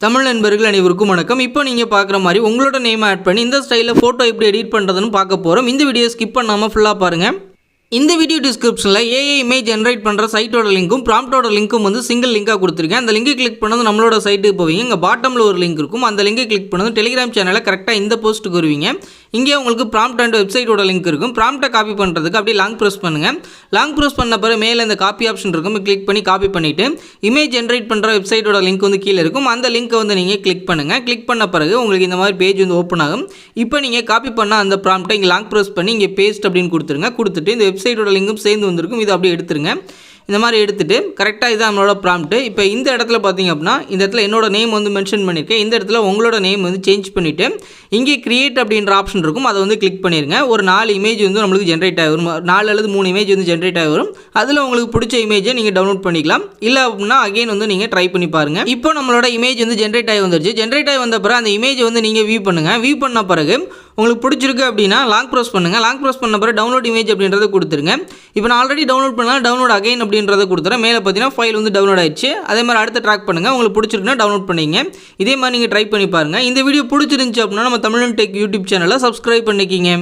தமிழ் நண்பர்கள் அனைவருக்கும் வணக்கம். இப்போ நீங்கள் பார்க்குற மாதிரி உங்களோட நேம் ஆட் பண்ணி இந்த ஸ்டைலில் ஃபோட்டோ எப்படி எடிட் பண்ணுறதுன்னு பார்க்க போகிறோம். இந்த வீடியோ ஸ்கிப் பண்ணாமல் ஃபுல்லாக பாருங்கள். இந்த வீடியோ டிஸ்கிரிப்ஷனில் ஏஐ இமேஜ் ஜென்ரேட் பண்ணுற சைட்டோட லிங்க்கும் ப்ராம்ப்டோட லிங்க்கும் வந்து சிங்கிள் லிங்காக கொடுத்துருக்கேன். அந்த லிங்கை கிளிக் பண்ணது நம்மளோட சைட்டுக்கு போவீங்க. இங்கே பாட்டமில் ஒரு லிங்க் இருக்கும். அந்த லிங்கை கிளிக் பண்ணது டெலிகிராம் சேனலில் கரெக்டாக இந்த போஸ்ட்டுக்கு வருவீங்க. இங்கே உங்களுக்கு ப்ராம்ப்ட் அண்ட் வெப்சைட்டோட லிங்க் இருக்கும். ப்ராம்ப்டை காப்பி பண்ணுறதுக்கு அப்படியே லாங் ப்ரெஸ் பண்ணுங்கள். லாங் ப்ரெஸ் பண்ண பிறகு மேலே இந்த காப்பி ஆப்ஷன் இருக்கும். கிளிக் பண்ணி காப்பி பண்ணிவிட்டு இமேஜ் ஜென்ரேட் பண்ணுற வெப்சைட்டோட லிங்க் வந்து கீழே இருக்கும். அந்த லிங்க்கை வந்து நீங்கள் கிளிக் பண்ணுங்கள். கிளிக் பண்ண பிறகு உங்களுக்கு இந்த மாதிரி பேஜ் வந்து ஓப்பன் ஆகும். இப்போ நீங்கள் காப்பி பண்ண அந்த ப்ராம்ப்டை இங்கே லாங் ப்ரெஸ் பண்ணி இங்கே பேஸ்ட் அப்படின்னு கொடுத்துருங்க. கொடுத்துட்டு இந்த வெப்சைட்டோட லிங்கும் சேர்ந்து வந்திருக்கும். இதை அப்படியே எடுத்துருங்க. இந்த மாதிரி எடுத்துகிட்டு கரெக்டாக இதுதான் நம்மளோட ப்ராம்ப்ட்டு. இப்போ இந்த இடத்துல பார்த்தீங்க அப்படின்னா இந்த இடத்துல என்னோட நேம் வந்து மென்ஷன் பண்ணியிருக்கேன். இந்த இடத்துல உங்களோட நேம் வந்து சேஞ்ச் பண்ணிவிட்டு இங்கே கிரியேட் அப்படின்ற ஆப்ஷன் இருக்கும். அதை வந்து கிளிக் பண்ணிடுங்க. ஒரு 4 இமேஜ் வந்து நம்மளுக்கு ஜென்ரேட் ஆகி வரும். 4 அல்லது 3 இமேஜ் வந்து ஜென்ரேட் ஆகி வரும். அதில் உங்களுக்கு பிடிச்ச இமேஜை நீங்கள் டவுன்லோட் பண்ணிக்கலாம். இல்லை அப்படின்னா அகைன் வந்து நீங்கள் ட்ரை பண்ணி பாருங்கள். இப்போ நம்மளோட இமேஜ் வந்து ஜென்ரேட் ஆகி வந்துருச்சு. ஜென்ரேட் ஆகி வந்த பிறகு அந்த இமேஜை வந்து நீங்கள் வியூ பண்ணுங்கள். வியூ பண்ண பிறகு உங்களுக்கு பிடிச்சிருக்கு அப்படின்னா லாங் ப்ரெஸ் பண்ணுங்கள். லாங் ப்ரெஸ் பண்ண பிறகு டவுன்லோட் இமேஜ் அப்படின்றத கொடுத்துருங்க. இப்போ நான் ஆல்ரெடி டவுன்லோட் பண்ணலாம். டவுன்லோட் அகைன் அப்படின்றத கொடுத்துறேன். மேலே பார்த்தீங்கன்னா ஃபைல் வந்து டவுன்லோட் ஆயிடுச்சு. அதே மாதிரி அடுத்து ட்ராக் பண்ணுங்கள். உங்களுக்கு பிடிச்சிருக்குன்னா டவுன்லோட் பண்ணிங்க. இதே மாதிரி நீங்கள் ட்ரை பண்ணி பாருங்கள். இந்த வீடியோ பிடிச்சிருந்துச்சு அப்படின்னா நம்ம தமிழன் டெக் யூடியூப் சேனலை சப்ஸ்கிரைப் பண்ணிக்கிங்க.